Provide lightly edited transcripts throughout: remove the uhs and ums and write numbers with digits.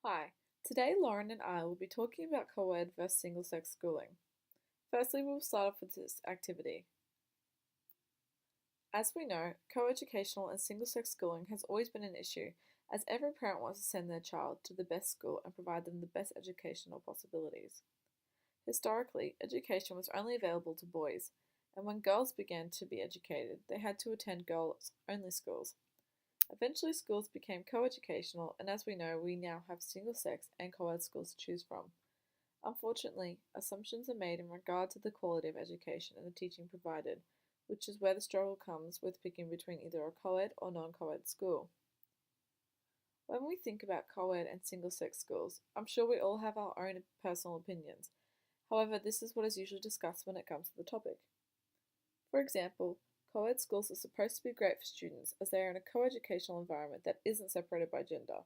Hi, today Lauren and I will be talking about co-ed versus single-sex schooling. Firstly, we'll start off with this activity. As we know, co-educational and single-sex schooling has always been an issue, as every parent wants to send their child to the best school and provide them the best educational possibilities. Historically, education was only available to boys, and when girls began to be educated, they had to attend girls-only schools. Eventually, schools became co-educational, and as we know, we now have single-sex and co-ed schools to choose from. Unfortunately, assumptions are made in regard to the quality of education and the teaching provided, which is where the struggle comes with picking between either a co-ed or non-co-ed school. When we think about co-ed and single-sex schools, I'm sure we all have our own personal opinions. However, this is what is usually discussed when it comes to the topic. For example, co-ed schools are supposed to be great for students as they are in a co-educational environment that isn't separated by gender.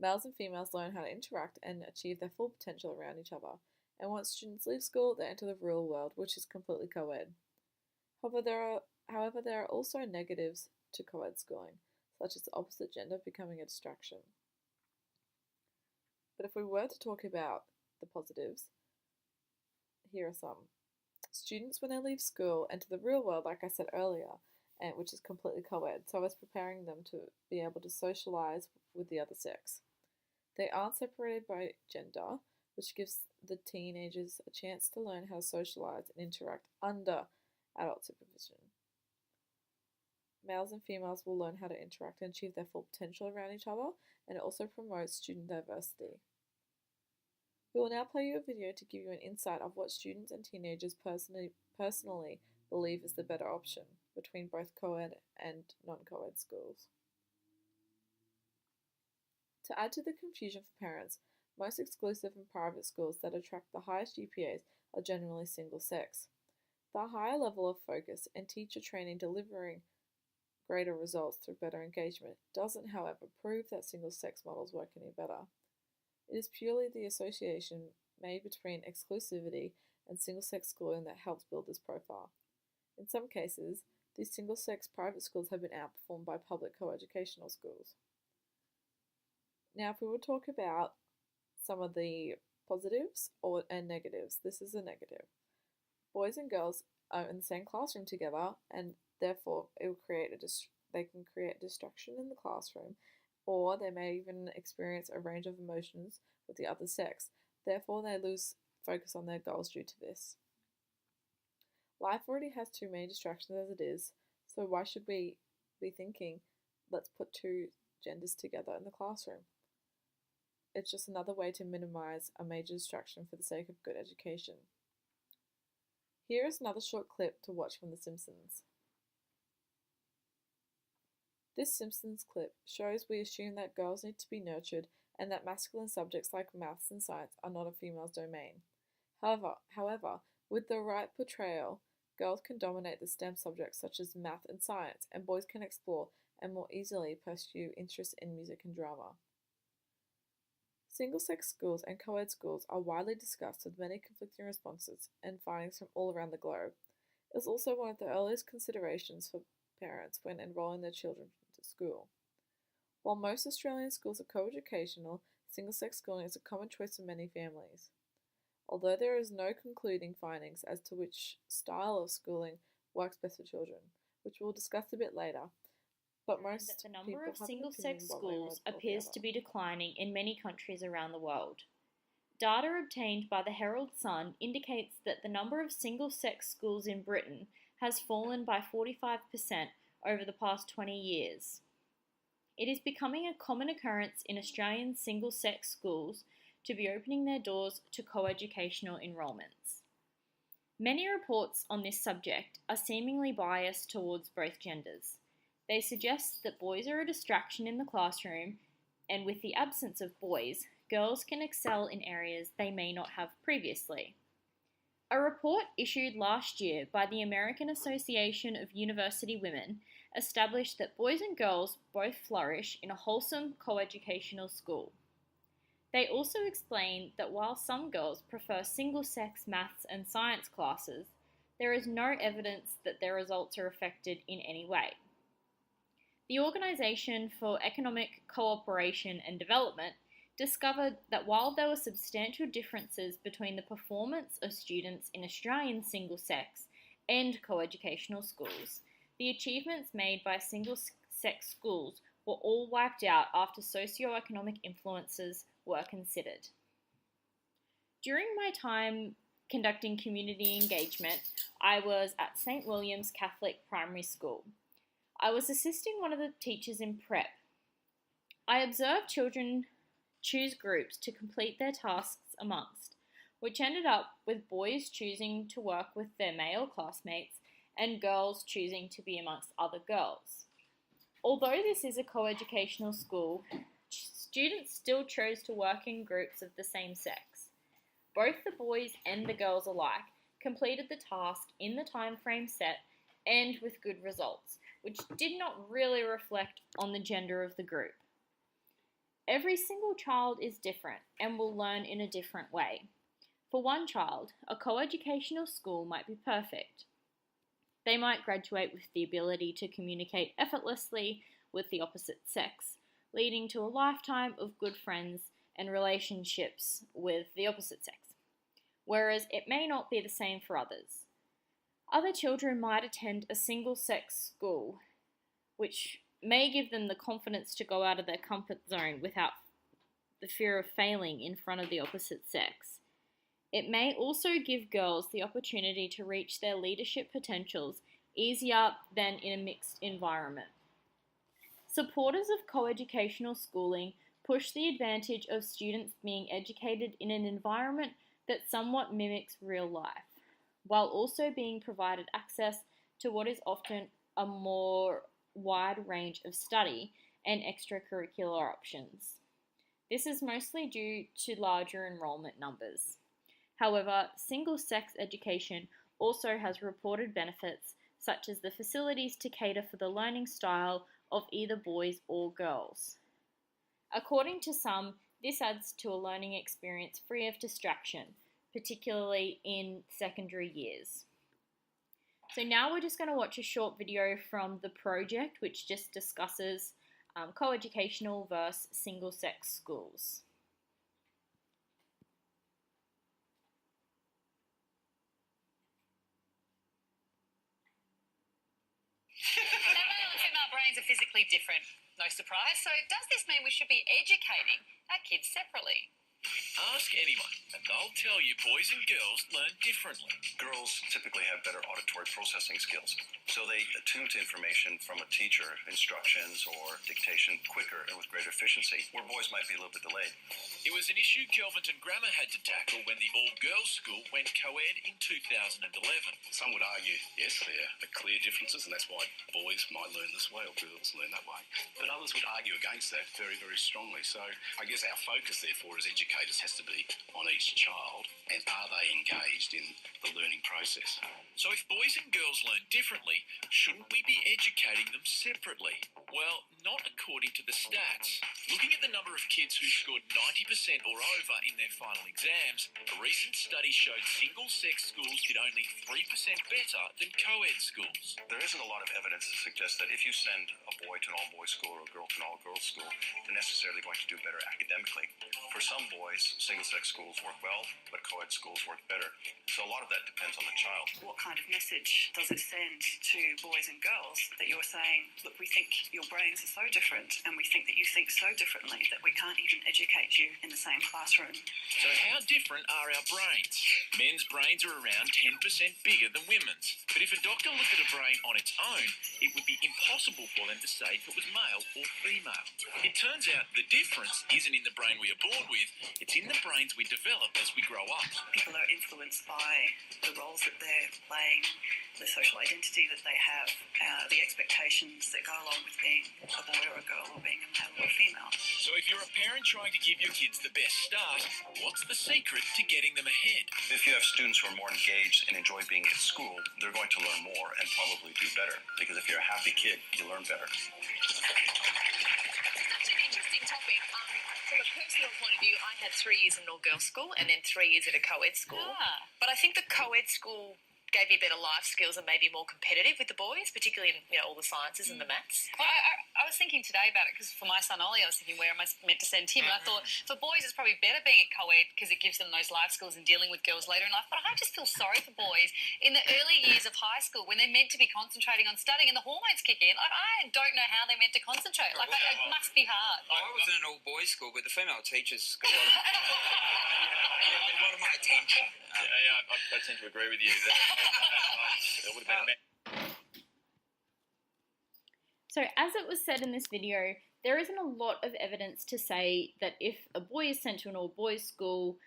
Males and females learn how to interact and achieve their full potential around each other, and once students leave school, they enter the real world, which is completely co-ed. However, there are also negatives to co-ed schooling, such as the opposite gender becoming a distraction. But if we were to talk about the positives, here are some. Students, when they leave school, enter the real world, like I said earlier, and which is completely co-ed, so as preparing them to be able to socialise with the other sex. They aren't separated by gender, which gives the teenagers a chance to learn how to socialise and interact under adult supervision. Males and females will learn how to interact and achieve their full potential around each other, and it also promotes student diversity. We will now play you a video to give you an insight of what students and teenagers personally believe is the better option between both co-ed and non-co-ed schools. To add to the confusion for parents, most exclusive and private schools that attract the highest GPAs are generally single-sex. The higher level of focus and teacher training delivering greater results through better engagement doesn't, however, prove that single-sex models work any better. It is purely the association made between exclusivity and single-sex schooling that helps build this profile. In some cases, these single-sex private schools have been outperformed by public co-educational schools. Now, if we will talk about some of the positives and negatives, this is a negative. Boys and girls are in the same classroom together, and therefore it will they can create distraction in the classroom, or they may even experience a range of emotions with the other sex. Therefore, they lose focus on their goals due to this. Life already has too many distractions as it is, so why should we be thinking, let's put two genders together in the classroom? It's just another way to minimize a major distraction for the sake of good education. Here is another short clip to watch from The Simpsons. This Simpsons clip shows we assume that girls need to be nurtured and that masculine subjects like maths and science are not a female's domain. However, with the right portrayal, girls can dominate the STEM subjects such as math and science, and boys can explore and more easily pursue interests in music and drama. Single-sex schools and co-ed schools are widely discussed with many conflicting responses and findings from all around the globe. It is also one of the earliest considerations for parents when enrolling their children into school. While most Australian schools are co-educational, single-sex schooling is a common choice for many families. Although there is no concluding findings as to which style of schooling works best for children, which we'll discuss a bit later, but most that the number people of have an single-sex opinion one way schools or the appears other. to be declining in many countries around the world. Data obtained by the Herald Sun indicates that the number of single-sex schools in Britain has fallen by 45% over the past 20 years. It is becoming a common occurrence in Australian single-sex schools to be opening their doors to co-educational enrolments. Many reports on this subject are seemingly biased towards both genders. They suggest that boys are a distraction in the classroom, and with the absence of boys, girls can excel in areas they may not have previously. A report issued last year by the American Association of University Women established that boys and girls both flourish in a wholesome co-educational school. They also explain that while some girls prefer single-sex maths and science classes, there is no evidence that their results are affected in any way. The Organisation for Economic Cooperation and Development discovered that while there were substantial differences between the performance of students in Australian single-sex and coeducational schools, the achievements made by single-sex schools were all wiped out after socio-economic influences were considered. During my time conducting community engagement, I was at St. William's Catholic Primary School. I was assisting one of the teachers in prep. I observed children choose groups to complete their tasks amongst, which ended up with boys choosing to work with their male classmates and girls choosing to be amongst other girls. Although this is a coeducational school, students still chose to work in groups of the same sex. Both the boys and the girls alike completed the task in the time frame set and with good results, which did not really reflect on the gender of the group. Every single child is different and will learn in a different way. For one child, a coeducational school might be perfect. They might graduate with the ability to communicate effortlessly with the opposite sex, leading to a lifetime of good friends and relationships with the opposite sex, whereas it may not be the same for others. Other children might attend a single-sex school, which may give them the confidence to go out of their comfort zone without the fear of failing in front of the opposite sex. It may also give girls the opportunity to reach their leadership potentials easier than in a mixed environment. Supporters of coeducational schooling push the advantage of students being educated in an environment that somewhat mimics real life, while also being provided access to what is often a more wide range of study and extracurricular options. This is mostly due to larger enrollment numbers. However, single-sex education also has reported benefits such as the facilities to cater for the learning style of either boys or girls. According to some, this adds to a learning experience free of distraction, particularly in secondary years. So now we're just going to watch a short video from the project which just discusses coeducational versus single-sex schools. Now, male and female brains are physically different. No surprise. So does this mean we should be educating our kids separately? Ask anyone, and they'll tell you boys and girls learn differently. Girls typically have better auditory processing skills, so they attune to information from a teacher, instructions, or dictation quicker and with greater efficiency, where boys might be a little bit delayed. It was an issue Kelvinton Grammar had to tackle when the all-girls school went co-ed in 2011. Some would argue, yes, there are clear differences, and that's why boys might learn this way or girls learn that way. But others would argue against that very, very strongly. So I guess our focus, therefore, as educators has to be on each child and are they engaged in the learning process. So if boys and girls learn differently, shouldn't we be educating them separately? Well, not according to the stats. Looking at the number of kids who scored 90% or over in their final exams, a recent study showed single-sex schools did only 3% better than co-ed schools. There isn't a lot of evidence to suggest that if you send a boy to an all-boys school or a girl to an all-girls school, they're necessarily going to do better academically. For some boys, single-sex schools work well, but co-ed schools work better. So a lot of that depends on the child. What kind of message does it send to boys and girls that you're saying, look, we think your brains are so different and we think that you think so differently that we can't even educate you in the same classroom? So how different are our brains? Men's brains are around 10% bigger than women's. But if a doctor looked at a brain on its own, it would be impossible for them to say if it was male or female. It turns out the difference isn't in the brain we are born with, it's in the brains we develop as we grow up. People are influenced by the roles that they're playing, the social identity that they have, the expectations that go along with being a boy or a girl or being a male or a female. So if you're a parent trying to give your kids the best start, what's the secret to getting them ahead? If you have students who are more engaged and enjoy being at school, they're going to learn more and probably do better. Because if you're a happy kid, you learn better. Such an interesting topic. From a personal point of view, I had 3 years in an all-girls school and then 3 years at a co-ed school. But I think the co-ed school gave you better life skills and maybe more competitive with the boys, particularly in all the sciences and the maths? Well, I was thinking today about it because for my son Ollie, I was thinking where am I meant to send him? And I thought for boys it's probably better being at co-ed because it gives them those life skills and dealing with girls later in life. But I just feel sorry for boys in the early years of high school when they're meant to be concentrating on studying and the hormones kick in. I don't know how they're meant to concentrate. It must be hard. I was in an all-boys school, but the female teachers got a lot of my attention. I tend to agree with you. It would have been So as it was said in this video, there isn't a lot of evidence to say that if a boy is sent to an all-boys school,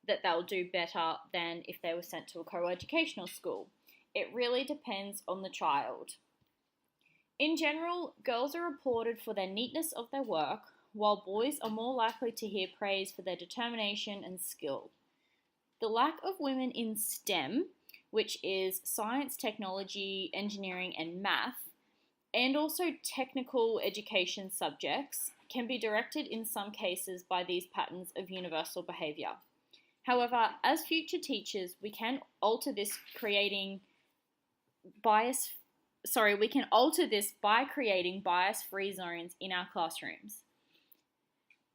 that they'll do better than if they were sent to a co-educational school. It really depends on the child. In general, girls are applauded for their neatness of their work, while boys are more likely to hear praise for their determination and skill. The lack of women in STEM, which is science, technology, engineering, and math, and also technical education subjects, can be directed in some cases by these patterns of universal behaviour. However, as future teachers, we can alter this by creating bias-free zones in our classrooms.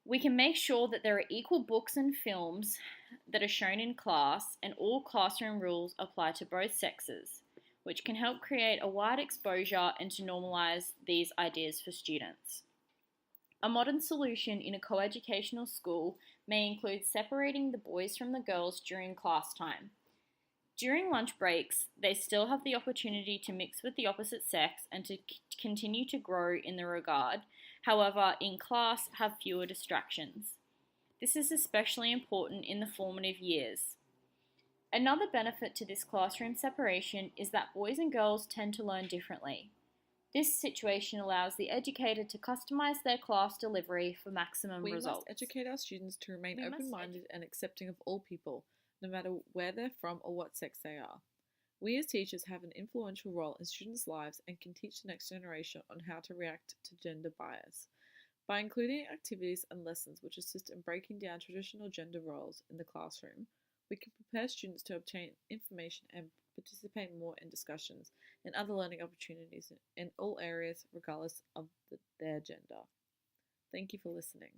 We can make sure that there are equal books and films that are shown in class, and all classroom rules apply to both sexes, which can help create a wide exposure and to normalise these ideas for students. A modern solution in a co-educational school may include separating the boys from the girls during class time. During lunch breaks, they still have the opportunity to mix with the opposite sex and to continue to grow in the regard, however, in class have fewer distractions. This is especially important in the formative years. Another benefit to this classroom separation is that boys and girls tend to learn differently. This situation allows the educator to customise their class delivery for maximum results. We must educate our students to remain open-minded and accepting of all people, no matter where they're from or what sex they are. We as teachers have an influential role in students' lives and can teach the next generation on how to react to gender bias. By including activities and lessons which assist in breaking down traditional gender roles in the classroom, we can prepare students to obtain information and participate more in discussions and other learning opportunities in all areas regardless of their gender. Thank you for listening.